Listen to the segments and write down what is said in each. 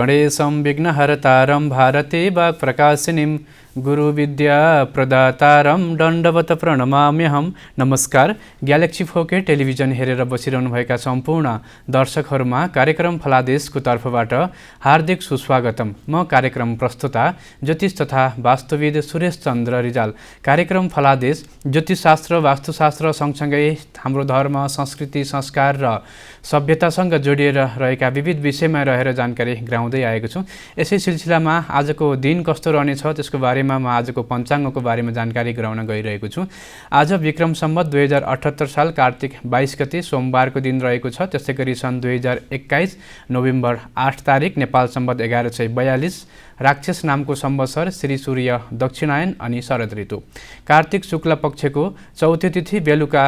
गणेशं विघ्नहर्तारं भारते वाक्प्रकाशिनीं गुरुविद्या प्रदातारं दण्डवत प्रणमाम्यहम्। नमस्कार, galaxy 4K television हेरेर बसिरहनुभएका सम्पूर्ण दर्शकहरूमा कार्यक्रम फलादेशको तर्फबाट हार्दिक सुस्वागतम। म कार्यक्रम प्रस्तुता ज्योतिष तथा वास्तुविद सुरेश चन्द्र रिजाल। कार्यक्रम फलादेश ज्योतिषशास्त्र, वास्तुशास्त्र सँगसँगै हाम्रो धर्म, संस्कृति, संस्कार र सभ्यतासँग जोडिएर रहेका विविध विषयमा रहेर जानकारी गराउँदै आएको छु। यसै सिलसिलामा आजको दिन कस्तो रहनेछ त्यसको बारेमा म आजको पञ्चाङ्गको बारेमा जानकारी गराउन गइरहेको छु। आज विक्रम सम्वत 2078 साल कार्तिक 22 गते सोमबारको दिन रहेको छ। त्यसै गरी सन् 2021 नोभेम्बर 8 तारिक नेपाल सम्वत 1142 राक्षस नामको सम्वत्सर, श्री सूर्य दक्षिणायन अनि शरद ऋतु। कार्तिक शुक्ल पक्षको चौथी तिथि बेलुका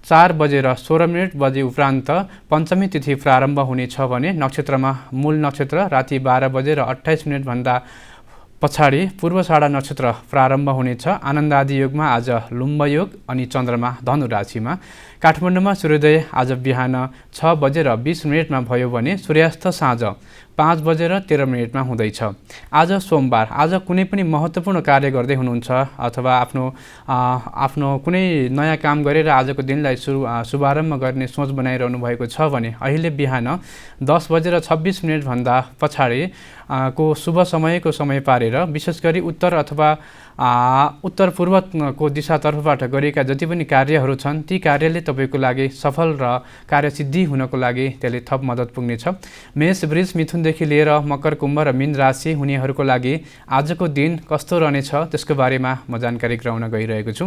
4:16 बजे उपरान्त पञ्चमी तिथि प्रारम्भ हुनेछ भने नक्षत्रमा मूल नक्षत्र राति 12:28 भन्दा पछाडि पूर्वाषाढा नक्षत्र प्रारम्भ हुनेछ। आनन्द आदि योगमा आज लुम्ब योग अनि चन्द्रमा धनु राशिमा। काठमाडौँमा सूर्योदय आज बिहान 6:20 भयो भने सूर्यास्त साँझ 5:13 हुँदैछ। आज सोमबार। आज कुनै पनि महत्त्वपूर्ण कार्य गर्दै हुनुहुन्छ अथवा आफ्नो कुनै नयाँ काम गरेर आजको दिनलाई शुभारम्भ गर्ने सोच बनाइरहनु भएको छ भने अहिले बिहान 10:26 भन्दा पछाडि को शुभ समयको समय पारेर विशेष गरी उत्तर अथवा उत्तर पूर्वको दिशातर्फबाट गरेका जति पनि कार्यहरू छन् ती कार्यले तपाईँको लागि सफल र कार्यसिद्धि हुनको लागि त्यसले थप मद्दत पुग्नेछ। मेष, वृष, मिथुनदेखि लिएर मकर, कुम्भ र मीन राशि हुनेहरूको लागि आजको दिन कस्तो रहनेछ त्यसको बारेमा म जानकारी गराउन गइरहेको छु।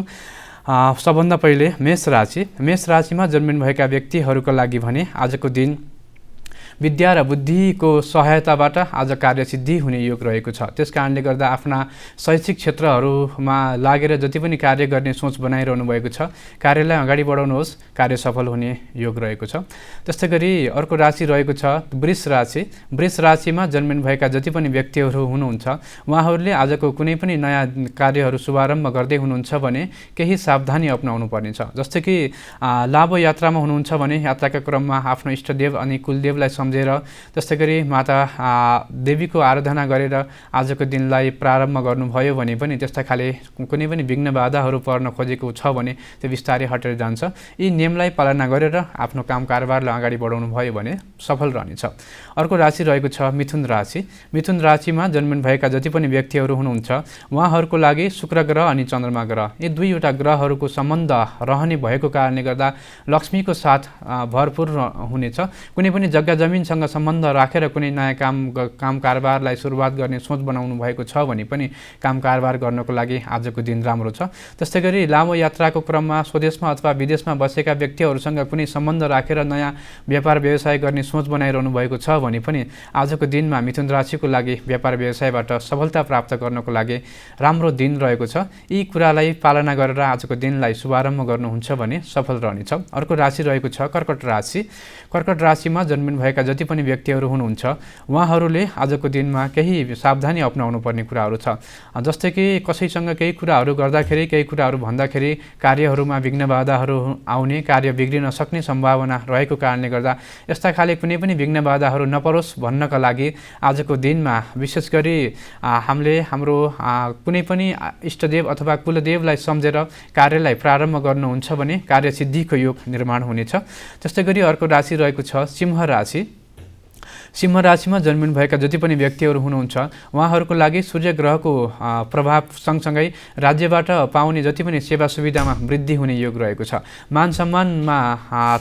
सबभन्दा पहिले मेष राशि। मेष राशिमा जन्मिनुभएका व्यक्तिहरूको लागि भने आजको दिन विद्या र बुद्धिको सहायताबाट आज कार्यसिद्धि हुने योग रहेको छ। त्यस कारणले गर्दा आफ्ना शैक्षिक क्षेत्रहरूमा लागेर जति पनि कार्य गर्ने सोच बनाइरहनु भएको छ कार्यलाई अगाडि बढाउनुहोस्, कार्य सफल हुने योग रहेको छ। त्यस्तै गरी अर्को राशि रहेको छ वृष राशि। वृष राशिमा जन्मिनुभएका जति पनि व्यक्तिहरू हुनुहुन्छ उहाँहरूले आजको कुनै पनि नयाँ कार्यहरू शुभारम्भ गर्दै हुनुहुन्छ भने केही सावधानी अपनाउनु पर्नेछ। जस्तै कि लामो यात्रामा हुनुहुन्छ भने यात्राका क्रममा आफ्नो इष्टदेव अनि कुलदेवलाई सम्झेर त्यस्तै गरी माता देवीको आराधना गरेर आजको दिनलाई प्रारम्भ गर्नुभयो भने पनि त्यस्ता खाले कुनै पनि विघ्न बाधाहरू पर्न खोजेको छ भने त्यो बिस्तारै हटेर जान्छ। यी नियमलाई पालना गरेर आफ्नो काम कारोबारलाई अगाडि बढाउनु भयो भने सफल रहनेछ। अर्को राशि रहेको छ मिथुन राशि। मिथुन राशिमा जन्मिनुभएका जति पनि व्यक्तिहरू हुनुहुन्छ उहाँहरूको लागि शुक्र ग्रह अनि चन्द्रमा ग्रह यी दुईवटा ग्रहहरूको सम्बन्ध रहने भएको कारणले गर्दा लक्ष्मीको साथ भरपूर हुनेछ। कुनै पनि जग्गा जमिनसँग सम्बन्ध राखेर कुनै नयाँ काम कारोबारलाई सुरुवात गर्ने सोच बनाउनु भएको छ भने पनि काम कारोबार गर्नको लागि आजको दिन राम्रो छ। त्यस्तै गरी लामो यात्राको क्रममा स्वदेशमा अथवा विदेशमा बसेका व्यक्तिहरूसँग कुनै सम्बन्ध राखेर नयाँ व्यापार व्यवसाय गर्ने सोच बनाइरहनु भएको छ भने पनि आजको दिनमा मिथुन राशिको लागि व्यापार व्यवसायबाट सफलता प्राप्त गर्नको लागि राम्रो दिन रहेको छ। यी कुरालाई पालना गरेर आजको दिनलाई शुभारम्भ गर्नुहुन्छ भने सफल रहनेछ। अर्को राशि रहेको छ कर्कट राशि। कर्कट राशिमा जन्मिनुभएका जति पनि व्यक्तिहरू हुनुहुन्छ उहाँहरूले आजको दिनमा केही सावधानी अपनाउनु पर्ने कुराहरू छ। जस्तै कि कसैसँग केही कुराहरू गर्दाखेरि केही कुराहरू भन्दाखेरि कार्यहरूमा विघ्न बाधाहरू आउने, कार्य बिग्रिन सक्ने सम्भावना रहेको कारणले गर्दा यस्ता खाले कुनै पनि विघ्न बाधाहरू नपरोस् भन्नका लागि आजको दिनमा विशेष गरी हामीले हाम्रो कुनै पनि इष्टदेव अथवा कुलदेवलाई सम्झेर कार्यलाई प्रारम्भ गर्नुहुन्छ भने कार्यसिद्धिको योग निर्माण हुनेछ। त्यस्तै गरी अर्को राशि रहेको छ सिंह राशि। सिंह राशिमा जन्मिनुभएका जति पनि व्यक्तिहरू हुनुहुन्छ उहाँहरूको लागि सूर्य ग्रहको प्रभाव सँगसँगै राज्यबाट पाउने जति पनि सेवा सुविधामा वृद्धि हुने योग रहेको छ। मान सम्मानमा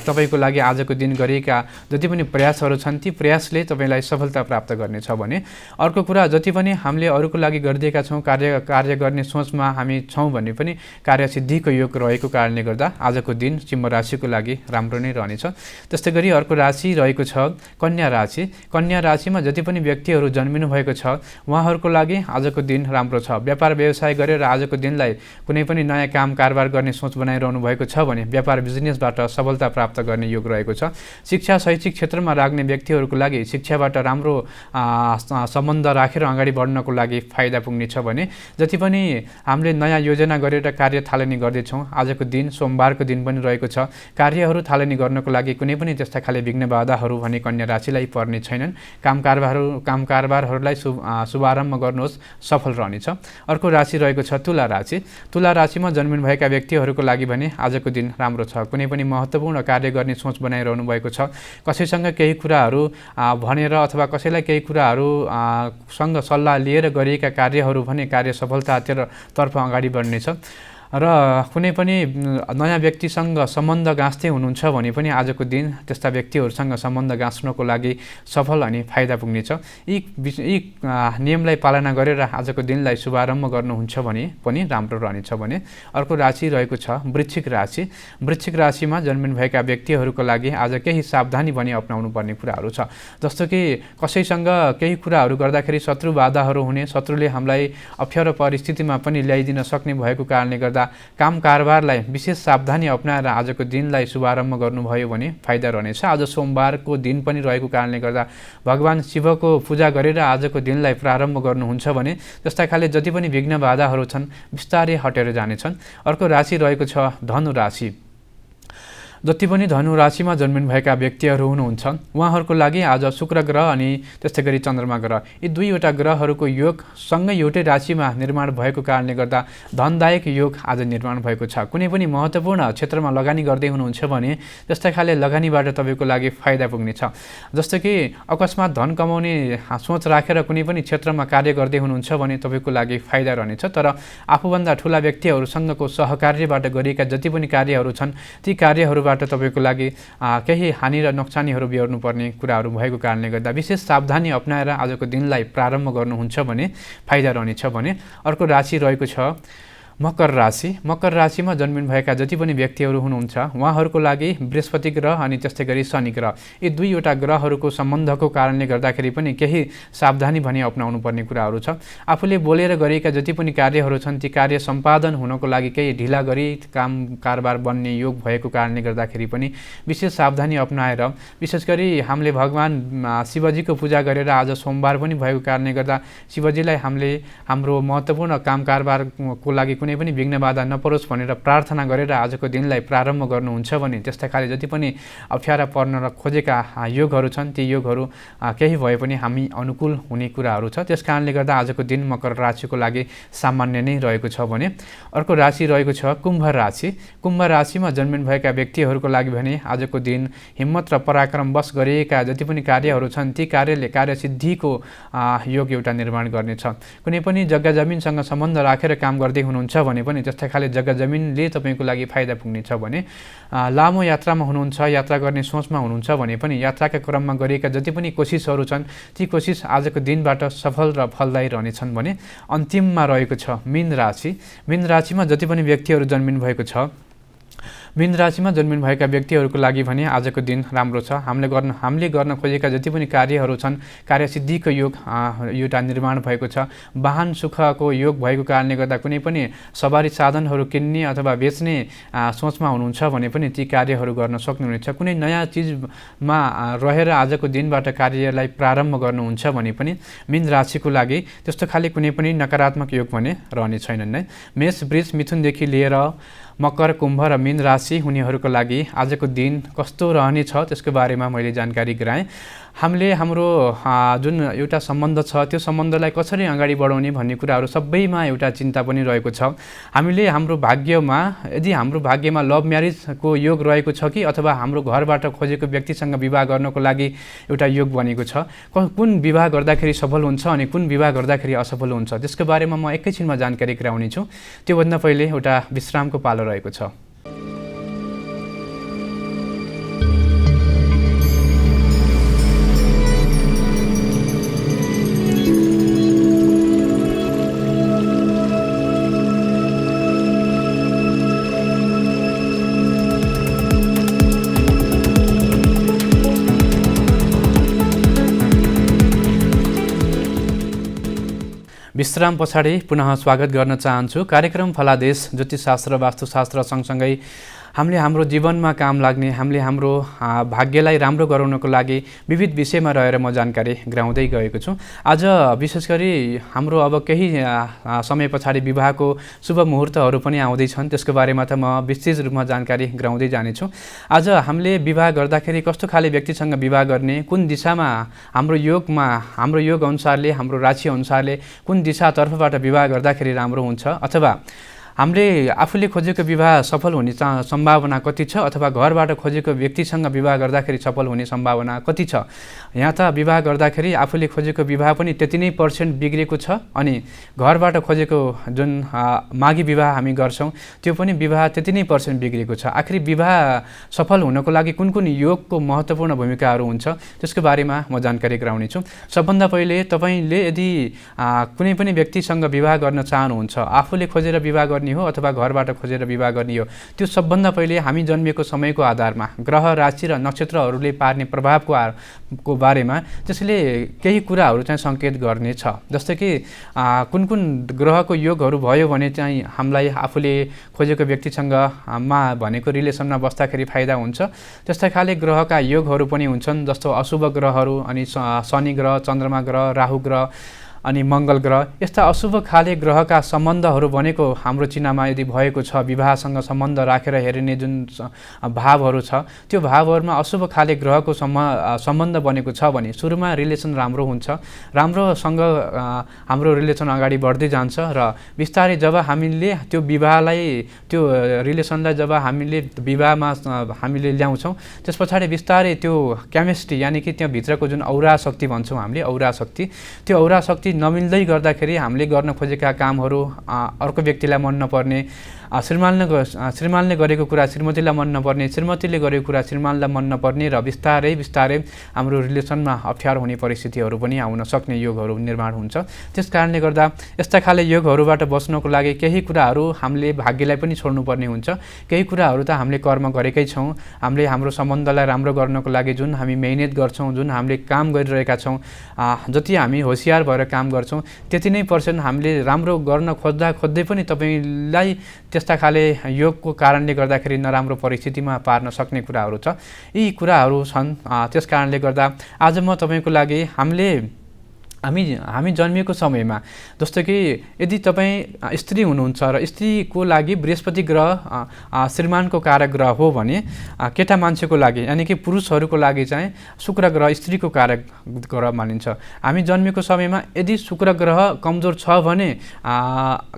तपाईँको लागि आजको दिन गरिएका जति पनि प्रयासहरू छन् ती प्रयासले तपाईँलाई सफलता प्राप्त गर्नेछ भने अर्को कुरा जति पनि हामीले अरूको लागि गरिदिएका छौँ, कार्य गर्ने सोचमा हामी छौँ भने पनि कार्यसिद्धिको योग रहेको कारणले गर्दा आजको दिन सिंह राशिको लागि राम्रो नै रहनेछ। त्यस्तै गरी अर्को राशि रहेको छ कन्या राशि। कन्या राशिमा जति पनि व्यक्तिहरू जन्मिनु भएको छ उहाँहरूको लागि आजको दिन राम्रो छ। व्यापार व्यवसाय गरेर आजको दिनलाई कुनै पनि नयाँ काम कारोबार गर्ने सोच बनाइरहनु भएको छ भने व्यापार बिजनेसबाट सफलता प्राप्त गर्ने योग रहेको छ। शिक्षा शैक्षिक क्षेत्रमा लाग्ने व्यक्तिहरूको लागि शिक्षाबाट राम्रो सम्बन्ध राखेर अगाडि बढ्नको लागि फाइदा पुग्नेछ भने जति पनि हामीले नयाँ योजना गरेर कार्य थालनी गर्दैछौँ आजको दिन सोमबारको दिन पनि रहेको छ। कार्यहरू थालनी गर्नको लागि कुनै पनि त्यस्ता खाले विघ्न बाधाहरू भने कन्या राशिलाई पर्ने छैन। छैनन्। कामकारबारहरूलाई शुभारम्भ गर्नुहोस्, सफल रहनेछ। अर्को राशि रहेको छ तुला राशि। तुला राशिमा जन्मिनुभएका व्यक्तिहरूको लागि भने आजको दिन राम्रो छ। कुनै पनि महत्त्वपूर्ण कार्य गर्ने सोच बनाइरहनु भएको छ। कसैसँग केही कुराहरू भनेर अथवा कसैलाई केही कुराहरू सँग सल्लाह लिएर गरिएका कार्यहरू भने कार्य सफलतातर्फ अगाडि बढ्नेछ। र कुनै पनि नयाँ व्यक्तिसँग सम्बन्ध गाँच्दै हुनुहुन्छ भने पनि आजको दिन त्यस्ता व्यक्तिहरूसँग सम्बन्ध गाँच्नको लागि सफल अनि फाइदा पुग्नेछ। यी नियमलाई पालना गरेर आजको दिनलाई शुभारम्भ गर्नुहुन्छ भने पनि राम्रो रहनेछ भने अर्को राशि रहेको छ वृश्चिक राशि। वृश्चिक राशिमा जन्मिनुभएका व्यक्तिहरूको लागि आज केही सावधानी भने अपनाउनु पर्ने कुराहरू छ। जस्तो कि कसैसँग केही कुराहरू गर्दाखेरि शत्रु बाधाहरू हुने, शत्रुले हामीलाई अप्ठ्यारो परिस्थितिमा पनि ल्याइदिन सक्ने भएको कारणले गर्दा काम कारोबारलाई विशेष सावधानी अपनाएर आजको दिनलाई शुभारम्भ गर्नुभयो भने फाइदा रहनेछ। आज सोमबारको दिन पनि रहेको कारणले गर्दा भगवान शिवको पूजा गरेर आजको दिनलाई प्रारम्भ गर्नुहुन्छ भने जस्ता खाले जति पनि विघ्न बाधाहरू छन् बिस्तारै हटेर जानेछन्। अर्को राशि रहेको छ धनु राशि। जति पनि धनु राशिमा जन्मिनुभएका व्यक्तिहरू हुनुहुन्छ उहाँहरूको लागि आज शुक्र ग्रह अनि त्यस्तै गरी चन्द्रमा ग्रह यी दुईवटा ग्रहहरूको योग सँगै एउटै राशिमा निर्माण भएको कारणले गर्दा धनदायक योग आज निर्माण भएको छ। कुनै पनि महत्त्वपूर्ण क्षेत्रमा लगानी गर्दै हुनुहुन्छ भने त्यस्तै खाले लगानीबाट तपाईँको लागि फाइदा पुग्नेछ। जस्तो कि अकस्मात धन कमाउने सोच राखेर कुनै पनि क्षेत्रमा कार्य गर्दै हुनुहुन्छ भने तपाईँको लागि फाइदा रहनेछ। तर आफूभन्दा ठुला व्यक्तिहरूसँगको सहकार्यबाट गरिएका जति पनि कार्यहरू छन् ती कार्यहरूबाट तपाईको लागि केही हानि र नोक्सानीहरू बिहोर्नु पर्ने कुराहरू भएको कारणले गर्दा विशेष सावधानी अपनाएर आजको दिनलाई प्रारम्भ गर्नुहुन्छ भने फाइदा रहनेछ भने अर्को राशि रहेको छ मकर राशि। मकर राशिमा जन्मिनुभएका जति पनि व्यक्तिहरू हुनुहुन्छ उहाँहरूको लागि बृहस्पति ग्रह अनि त्यस्तै गरी शनि ग्रह यी दुईवटा ग्रहहरूको सम्बन्धको कारणले गर्दाखेरि पनि केही सावधानी भने अपनाउनु पर्ने कुराहरू छ। आफूले बोलेर गरेका जति पनि कार्यहरू छन् ती कार्य सम्पादन हुनको लागि केही ढिला गरी काम कारोबार बन्ने योग भएको कारणले गर्दाखेरि पनि विशेष सावधानी अपनाएर विशेष गरी हामीले भगवान शिवजीको पूजा गरेर आज सोमबार पनि भएको कारणले गर्दा शिवजीलाई हामीले हाम्रो महत्त्वपूर्ण काम कारोबारको लागि कुनै पनि विघ्न बाधा नपरोस् भनेर प्रार्थना गरेर आजको दिनलाई प्रारम्भ गर्नुहुन्छ भने त्यस्ता खाले जति पनि अप्ठ्यारा पर्न र खोजेका योगहरू छन् ती योगहरू केही भए पनि हामी अनुकूल हुने कुराहरू छ। त्यस कारणले गर्दा आजको दिन मकर राशिको लागि सामान्य नै रहेको छ भने अर्को राशि रहेको छ कुम्भ राशि। कुम्भ राशिमा जन्मिनुभएका व्यक्तिहरूको लागि भने आजको दिन हिम्मत र पराक्रमवश गरिएका जति पनि कार्यहरू छन् ती कार्यले कार्यसिद्धिको योग एउटा निर्माण गर्नेछ। कुनै पनि जग्गा जमिनसँग सम्बन्ध राखेर काम गर्दै हुनुहुन्छ भने पनि त्यस्तै खाले जग्गा जमिनले तपाईँको लागि फाइदा पुग्नेछ भने लामो यात्रामा हुनुहुन्छ, यात्रा गर्ने सोचमा हुनुहुन्छ भने पनि यात्राका क्रममा गरिएका जति पनि कोसिसहरू छन् ती कोसिस आजको दिनबाट सफल र फलदायी रहनेछन् भने अन्तिममा रहेको छ मीन राशि। मीन राशिमा जति पनि व्यक्तिहरू जन्मिनु भएको छ मीन राशिमा जन्मिनुभएका व्यक्तिहरूको लागि भने आजको दिन राम्रो छ। हामीले गर्न खोजेका जति पनि कार्यहरू छन् कार्यसिद्धिको योग एउटा निर्माण भएको छ। वाहन सुखको योग भएको कारणले गर्दा कुनै पनि सवारी साधनहरू किन्ने अथवा बेच्ने सोचमा हुनुहुन्छ भने पनि ती कार्यहरू गर्न सक्नुहुनेछ। कुनै नयाँ चिजमा रहेर आजको दिनबाट कार्यलाई प्रारम्भ गर्नुहुन्छ भने पनि मीन राशिको लागि त्यस्तो खाले कुनै पनि नकारात्मक योग भने रहने छैनन् नै। मेष वृष मिथुनदेखि लिएर मकर कुम्भ र मीन राशि हुनेहरूको लागि आजको दिन कस्तो रहनेछ त्यसको बारेमा मैले जानकारी गराएँ। हामीले हाम्रो जुन एउटा सम्बन्ध छ त्यो सम्बन्धलाई कसरी अगाडि बढाउने भन्ने कुराहरू सबैमा एउटा चिन्ता पनि रहेको छ। हामीले हाम्रो भाग्यमा यदि हाम्रो भाग्यमा लभ म्यारेजको योग रहेको छ कि अथवा हाम्रो घरबाट खोजेको व्यक्तिसँग विवाह गर्नको लागि एउटा योग बनेको छ, कुन विवाह गर्दाखेरि सफल हुन्छ अनि कुन विवाह गर्दाखेरि असफल हुन्छ त्यसको बारेमा म एकैछिनमा जानकारी गराउने छु। त्योभन्दा पहिले एउटा विश्रामको पालो रहेको छ। विश्राम पछाडि पुनः स्वागत गर्न चाहन्छु। कार्यक्रम फलादेश ज्योतिषशास्त्र वास्तुशास्त्र सँगसँगै हामीले हाम्रो जीवनमा काम लाग्ने, हामीले हाम्रो भाग्यलाई राम्रो गराउनको लागि विविध विषयमा रहेर म जानकारी गराउँदै गएको छु। आज विशेष गरी हाम्रो अब केही समय पछाडि विवाहको शुभ मुहुर्तहरू पनि आउँदैछन्, त्यसको बारेमा त म विस्तृत रूपमा जानकारी गराउँदै जानेछु। आज हामीले विवाह गर्दाखेरि कस्तो खाले व्यक्तिसँग विवाह गर्ने, कुन दिशामा हाम्रो योग अनुसारले, हाम्रो राशि अनुसारले कुन दिशातर्फबाट विवाह गर्दाखेरि राम्रो हुन्छ, अथवा हामीले आफूले खोजेको विवाह सफल हुने सम्भावना कति छ, अथवा घरबाट खोजेको व्यक्तिसँग विवाह गर्दाखेरि सफल हुने सम्भावना कति छ। यहाँ त विवाह गर्दाखेरि आफूले खोजेको विवाह पनि त्यति नै % बिग्रेको छ, अनि घरबाट खोजेको जुन मागी विवाह हामी गर्छौँ त्यो पनि विवाह त्यति नै % बिग्रेको छ। आखिर विवाह सफल हुनको लागि कुन कुन योगको महत्त्वपूर्ण भूमिकाहरू हुन्छ त्यसको बारेमा म जानकारी गराउने छु। सबभन्दा पहिले तपाईँले यदि कुनै पनि व्यक्तिसँग विवाह गर्न चाहनुहुन्छ, आफूले खोजेर विवाह गर्ने हो अथवा घरबाट खोजेर विवाह गर्ने हो, त्यो सबभन्दा पहिले हामी जन्मिएको समयको आधारमा ग्रह, राशि र नक्षत्रहरूले पार्ने प्रभावको बारेमा त्यसले केही कुराहरू चाहिँ सङ्केत गर्नेछ। जस्तै कि कुन कुन ग्रहको योगहरू भयो भने चाहिँ हामीलाई आफूले खोजेको व्यक्तिसँग भनेको रिलेसनमा बस्दाखेरि फाइदा हुन्छ, त्यस्तै खाले ग्रहका योगहरू पनि हुन्छन्, जस्तो अशुभ ग्रहहरू, अनि शनि ग्रह, चन्द्रमा ग्रह, राहु ग्रह अनि मङ्गल ग्रह। यस्ता अशुभ खाले ग्रहका सम्बन्धहरू भनेको हाम्रो चिनामा यदि भएको छ, विवाहसँग सम्बन्ध राखेर हेरिने जुन भावहरू छ, त्यो भावहरूमा अशुभ खाले ग्रहको सम्बन्ध बनेको छ भने सुरुमा रिलेसन राम्रो हुन्छ, राम्रोसँग हाम्रो रिलेसन अगाडि बढ्दै जान्छ र बिस्तारै जब हामीले त्यो विवाहलाई, त्यो रिलेसनलाई जब हामीले विवाहमा हामीले ल्याउँछौँ, त्यस पछाडि बिस्तारै त्यो केमिस्ट्री, यानि कि त्यहाँभित्रको जुन औरा शक्ति भन्छौँ हामीले, औरा शक्ति, त्यो औरा शक्ति नमिल्दै गर्दाखेरि हामीले गर्न खोजेका कामहरू अर्को व्यक्तिलाई मन नपर्ने, श्रीमानले गरेको कुरा श्रीमतीलाई मन नपर्ने, श्रीमतीले गरेको कुरा श्रीमानलाई मन नपर्ने र बिस्तारै हाम्रो रिलेसनमा अप्ठ्यारो हुने परिस्थितिहरू पनि आउन सक्ने योगहरू निर्माण हुन्छ। त्यस कारणले गर्दा यस्ता खाले योगहरूबाट बच्नको लागि केही कुराहरू हामीले भाग्यलाई पनि छोड्नुपर्ने हुन्छ। केही कुराहरू त हामीले कर्म गरेकै छौँ, हामीले हाम्रो सम्बन्धलाई राम्रो गर्नको लागि जुन हामी मेहनत गर्छौँ, जुन हामीले काम गरिरहेका छौँ, जति हामी होसियार भएर काम गर्छौँ त्यति नै % हामीले राम्रो गर्न खोज्दै पनि तपाईँलाई त्यस्ता खाले योगको कारणले गर्दाखेरि नराम्रो परिस्थितिमा पार्न सक्ने कुराहरू छ। यी कुराहरू छन्। त्यस कारणले गर्दा आज म तपाईँको लागि हामी जन्मिएको समयमा, जस्तो कि यदि तपाईँ स्त्री हुनुहुन्छ र स्त्रीको लागि बृहस्पति ग्रह श्रीमानको कारक ग्रह हो भने, केटा मान्छेको लागि यानि कि पुरुषहरूको लागि चाहिँ शुक्र ग्रह स्त्रीको कारक ग्रह मानिन्छ। हामी जन्मेको समयमा यदि शुक्र ग्रह कमजोर छ भने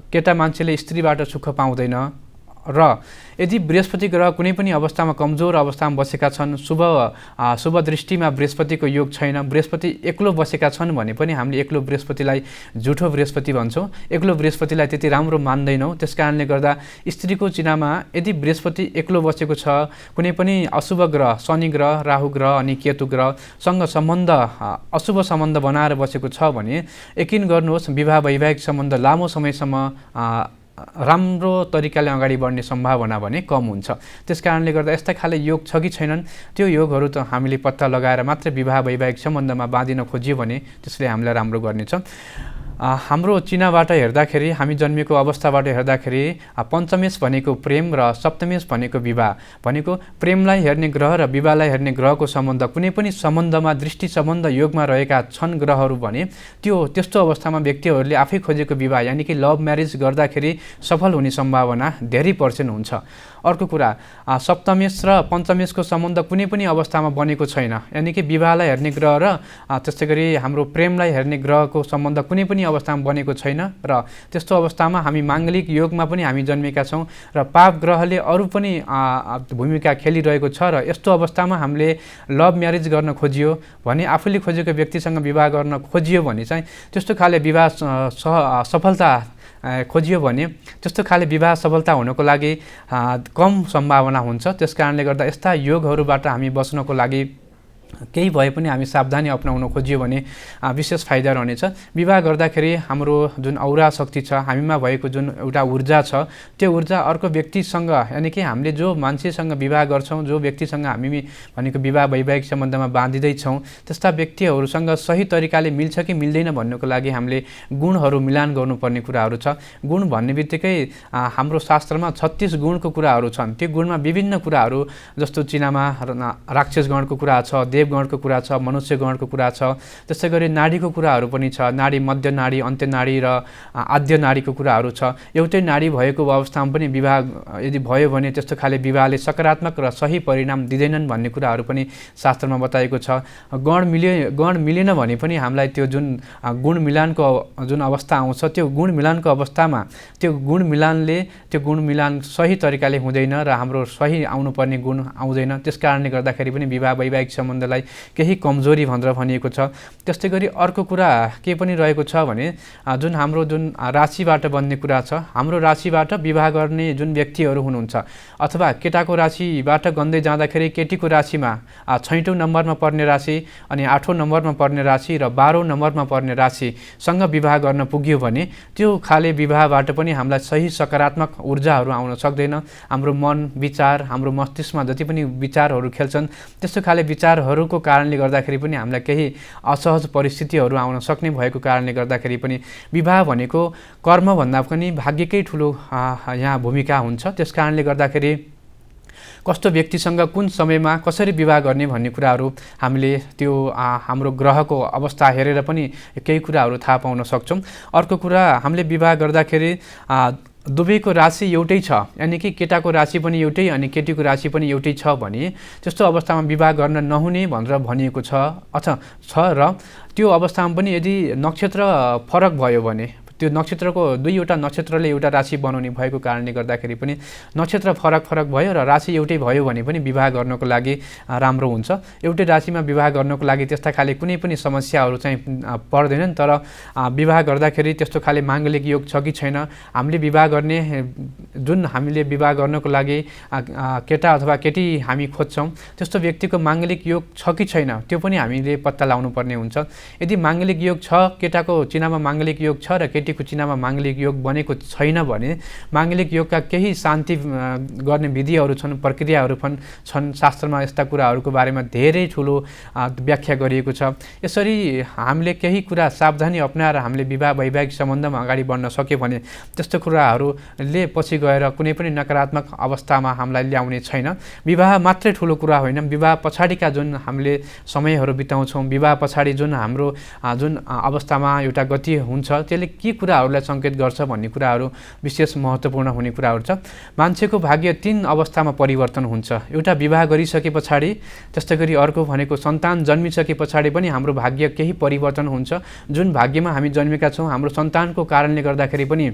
केटा मान्छेले स्त्रीबाट सुख पाउँदैन, र यदि बृहस्पति ग्रह कुनै पनि अवस्थामा कमजोर अवस्थामा बसेका छन्, शुभ दृष्टिमा बृहस्पतिको योग छैन, बृहस्पति एक्लो बसेका छन् भने पनि हामीले एक्लो बृहस्पतिलाई झुठो बृहस्पति भन्छौँ, एक्लो बृहस्पतिलाई त्यति राम्रो मान्दैनौँ। त्यस कारणले गर्दा स्त्रीको चिनामा यदि बृहस्पति एक्लो बसेको छ, कुनै पनि अशुभ ग्रह शनि ग्रह, राहु ग्रह अनि केतु ग्रहसँग अशुभ सम्बन्ध बनाएर बसेको छ भने यकिन गर्नुहोस्, वैवाहिक सम्बन्ध लामो समयसम्म राम्रो तरिकाले अगाडि बढ्ने सम्भावना भने कम हुन्छ। त्यस कारणले गर्दा यस्ता खाले योग छ कि छैनन् त्यो योगहरू त हामीले पत्ता लगाएर मात्र वैवाहिक सम्बन्धमा बाँधिन खोजियो भने त्यसले हामीलाई राम्रो गर्नेछ। हाम्रो चिनाबाट हेर्दाखेरि, हामी जन्मेको अवस्थाबाट हेर्दाखेरि पञ्चमेश भनेको प्रेम र सप्तमेश भनेको विवाह, भनेको प्रेमलाई हेर्ने ग्रह र विवाहलाई हेर्ने ग्रहको सम्बन्ध, कुनै पनि सम्बन्धमा दृष्टि सम्बन्ध योगमा रहेका छन् ग्रहहरू भने त्यस्तो अवस्थामा व्यक्तिहरूले आफै खोजेको विवाह यानि कि लभ म्यारेज गर्दाखेरि सफल हुने सम्भावना धेरै % हुन्छ। अर्को कुरा, सप्तमेश र पञ्चमेशको सम्बन्ध कुनै पनि अवस्थामा बनेको छैन, यानि कि विवाहलाई हेर्ने ग्रह र त्यस्तै गरी हाम्रो प्रेमलाई हेर्ने ग्रहको सम्बन्ध कुनै पनि अवस्थामा बनेको छैन, र त्यस्तो अवस्थामा हामी माङ्गलिक योगमा पनि हामी जन्मेका छौँ र पाप ग्रहले अरू पनि भूमिका खेलिरहेको छ, र यस्तो अवस्थामा हामीले लभ म्यारेज गर्न खोजियो भने, आफूले खोजेको व्यक्तिसँग विवाह गर्न खोजियो भने चाहिँ त्यस्तो खाले विवाह सफलता खोजियो भने त्यस्तो खाले विवाह सफलता हुनको लागि कम सम्भावना हुन्छ। त्यस कारणले गर्दा यस्ता योगहरूबाट हामी बच्नको लागि केही भए पनि हामी सावधानी अपनाउन खोज्यो भने विशेष फाइदा रहनेछ। विवाह गर्दाखेरि हाम्रो जुन औरा शक्ति छ, हामीमा भएको जुन एउटा ऊर्जा छ, त्यो ऊर्जा अर्को व्यक्तिसँग यानि कि हामीले जो मान्छेसँग विवाह गर्छौँ, जो व्यक्तिसँग हामी भनेको विवाह वैवाहिक सम्बन्धमा बाँधिँदैछौँ, त्यस्ता व्यक्तिहरूसँग सही तरिकाले मिल्छ कि मिल्दैन भन्नुको लागि हामीले गुणहरू मिलान गर्नुपर्ने कुराहरू छ। गुण भन्ने बित्तिकै हाम्रो शास्त्रमा 36 गुणको कुराहरू छन्। त्यो गुणमा विभिन्न कुराहरू जस्तो चिनामा राक्षस गणको कुरा छ, देवगणको कुरा छ, मनुष्य गणको कुरा छ। त्यसै गरी नाडीको कुराहरू पनि छ। नाडी, मध्य नाडी, अन्त्य नाडी र आद्य नाडीको कुराहरू छ। एउटै नाडी भएको अवस्थामा पनि विवाह यदि भयो भने त्यस्तो खाले विवाहले सकारात्मक र सही परिणाम दिँदैनन् भन्ने कुराहरू पनि शास्त्रमा बताएको छ। गण मिलेन भने पनि हामीलाई त्यो जुन गुण मिलानको जुन अवस्था आउँछ, त्यो गुण मिलानको अवस्थामा त्यो गुण मिलान सही तरिकाले हुँदैन र हाम्रो सही आउनुपर्ने गुण आउँदैन। त्यस कारणले गर्दाखेरि पनि विवाह वैवाहिक सम्बन्धलाई केही कमजोरी भनेर भनिएको छ। त्यस्तै गरी अर्को कुरा के पनि रहेको छ भने जुन हाम्रो जुन राशिबाट बन्ने कुरा छ, हाम्रो राशिबाट विवाह गर्ने जुन व्यक्तिहरू हुनुहुन्छ अथवा केटाको राशिबाट गन्दै जाँदाखेरि केटीको राशिमा 6औं नम्बरमा पर्ने राशि अनि 8औं नम्बरमा पर्ने राशि र 12औं नम्बरमा पर्ने राशिसँग विवाह गर्न पुग्यो भने त्यो खाले विवाहबाट पनि हामीलाई सही सकारात्मक ऊर्जाहरू आउन सक्दैन। हाम्रो मन, विचार, हाम्रो मस्तिष्कमा जति पनि विचारहरू खेल्छन्, त्यस्तो खाले विचारहरूको कारणले गर्दाखेरि पनि हामीलाई केही असहज परिस्थितिहरू आउन सक्ने भएको कारणले गर्दाखेरि पनि विवाह भनेको कर्मभन्दा पनि भाग्यकै ठुलो यहाँ भूमिका हुन्छ। त्यस कारणले गर्दाखेरि कस्तो व्यक्तिसँग कुन समयमा कसरी विवाह गर्ने भन्ने कुराहरू हामीले त्यो हाम्रो ग्रहको अवस्था हेरेर पनि केही कुराहरू थाहा पाउन सक्छौँ। अर्को कुरा, हामीले विवाह गर्दाखेरि दुवैको राशि एउटै छ, यानि कि केटाको राशि पनि एउटै अनि केटीको राशि पनि एउटै छ भने त्यस्तो अवस्थामा विवाह गर्न नहुने भनेर भनिएको छ र त्यो अवस्थामा पनि यदि नक्षत्र फरक भयो भने, त्यो नक्षत्रको दुईवटा नक्षत्रले एउटा राशि बनाउने भएको कारणले गर्दाखेरि पनि नक्षत्र फरक भयो र राशि एउटै भयो भने पनि विवाह गर्नको लागि राम्रो हुन्छ। एउटै राशिमा विवाह गर्नको लागि त्यस्ता खाले कुनै पनि समस्याहरू चाहिँ पर्दैनन्। तर विवाह गर्दाखेरि त्यस्तो खाले माङ्गलिक योग छ कि छैन, हामीले विवाह गर्नको लागि केटा अथवा केटी हामी खोज्छौँ, त्यस्तो व्यक्तिको माङ्गलिक योग छ कि छैन त्यो पनि हामीले पत्ता लगाउनु पर्ने हुन्छ। यदि माङ्गलिक योग छ, केटाको चिनामा माङ्गलिक योग छ र केटीको चिनामा माङ्गलिक योग बनेको छैन भने माङ्गलिक योगका केही शान्ति गर्ने विधिहरू छन्, प्रक्रियाहरू पनि छन्। शास्त्रमा यस्ता कुराहरूको बारेमा धेरै ठुलो व्याख्या गरिएको छ। यसरी हामीले केही कुरा सावधानी अपनाएर हामीले विवाह वैवाहिक सम्बन्धमा अगाडि बढ्न सक्यो भने त्यस्तो कुराहरूले पछि गएर कुनै पनि नकारात्मक अवस्थामा हामीलाई ल्याउने छैन। विवाह मात्रै ठुलो कुरा होइन, विवाह पछाडिका जुन हामीले समयहरू बिताउँछौँ, विवाह पछाडि जुन हाम्रो जुन अवस्थामा एउटा गति हुन्छ, त्यसले के कुराहरूलाई सङ्केत गर्छ भन्ने कुराहरू विशेष महत्त्वपूर्ण हुने कुराहरू छ। मान्छेको भाग्य 3 अवस्थामा परिवर्तन हुन्छ। एउटा विवाह गरिसके पछाडि, त्यस्तै गरी अर्को भनेको सन्तान जन्मिसके पछाडि पनि हाम्रो भाग्य केही परिवर्तन हुन्छ। जुन भाग्यमा हामी जन्मेका छौँ, हाम्रो सन्तानको कारणले गर्दाखेरि पनि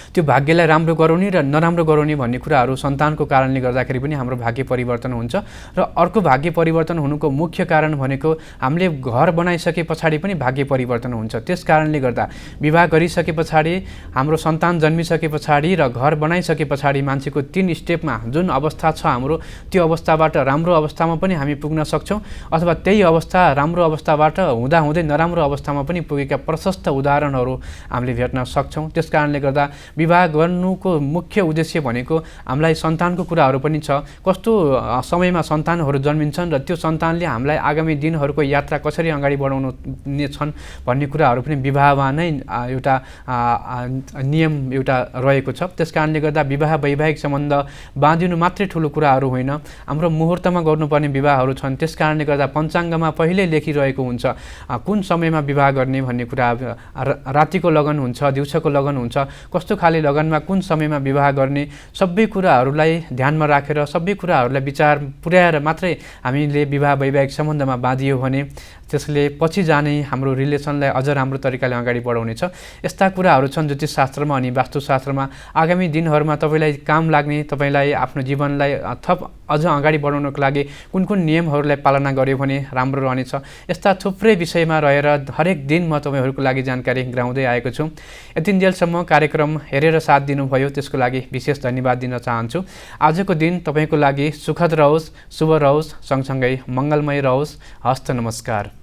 त्यो भाग्यलाई राम्रो गराउने र नराम्रो गराउने भन्ने कुराहरू सन्तानको कारणले गर्दाखेरि पनि हाम्रो भाग्य परिवर्तन हुन्छ। र अर्को भाग्य परिवर्तन हुनुको मुख्य कारण भनेको हामीले घर बनाइसके पछाडि पनि भाग्य परिवर्तन हुन्छ। त्यस कारणले गर्दा विवाह गरिसके पछाडि, हाम्रो सन्तान जन्मिसके पछाडि र घर बनाइसके पछाडि मान्छेको 3 स्टेपमा जुन अवस्था छ हाम्रो, त्यो अवस्थाबाट राम्रो अवस्थामा पनि हामी पुग्न सक्छौँ अथवा त्यही अवस्था राम्रो अवस्थाबाट हुँदाहुँदै नराम्रो अवस्थामा पनि पुगेका प्रशस्त उदाहरणहरू हामीले भेट्न सक्छौँ। त्यस कारणले गर्दा विवाह गर्नुको मुख्य उद्देश्य भनेको हामीलाई सन्तानको कुराहरू पनि छ। कस्तो समयमा सन्तानहरू जन्मिन्छन् र त्यो सन्तानले हामीलाई आगामी दिनहरूको यात्रा कसरी अगाडि बढाउने छन् भन्ने कुराहरू पनि विवाहमा नै एउटा नियम एउटा रहेको छ। त्यस कारणले गर्दा विवाह वैवाहिक सम्बन्ध बाँधिनु मात्रै ठुलो कुराहरू होइन, हाम्रो मुहुर्तमा गर्नुपर्ने विवाहहरू छन्। त्यस कारणले गर्दा पञ्चाङ्गमा पहिल्यै लेखिरहेको हुन्छ कुन समयमा विवाह गर्ने भन्ने कुरा। रातिको लगन हुन्छ, दिउँसोको लगन हुन्छ, कस्तो खाले लगनमा कुन समयमा विवाह गर्ने, सबै कुराहरूलाई ध्यानमा राखेर सबै कुराहरूलाई विचार पुर्याएर मात्रै हामीले विवाह वैवाहिक सम्बन्धमा बाँधियो भने त्यसले पछि जाने हाम्रो रिलेसनलाई अझ राम्रो तरिकाले अगाडि बढाउनेछ। यस्ता कुराहरू छन् ज्योतिषशास्त्रमा अनि वास्तुशास्त्रमा। आगामी दिनहरूमा तपाईँलाई काम लाग्ने, तपाईँलाई आफ्नो जीवनलाई थप अझ अगाडि बढाउनको लागि कुन कुन नियमहरूलाई पालना गर्यो भने राम्रो रहनेछ, यस्ता थुप्रै विषयमा रहेर हरेक दिन म तपाईँहरूको लागि जानकारी गराउँदै आएको छु। यतिन्जेलसम्म कार्यक्रम हेरेर साथ दिनुभयो त्यसको लागि विशेष धन्यवाद दिन चाहन्छु। आजको दिन तपाईँको लागि सुखद रहोस्, शुभ रहोस्, सँगसँगै मङ्गलमय रहोस्। हस्त नमस्कार।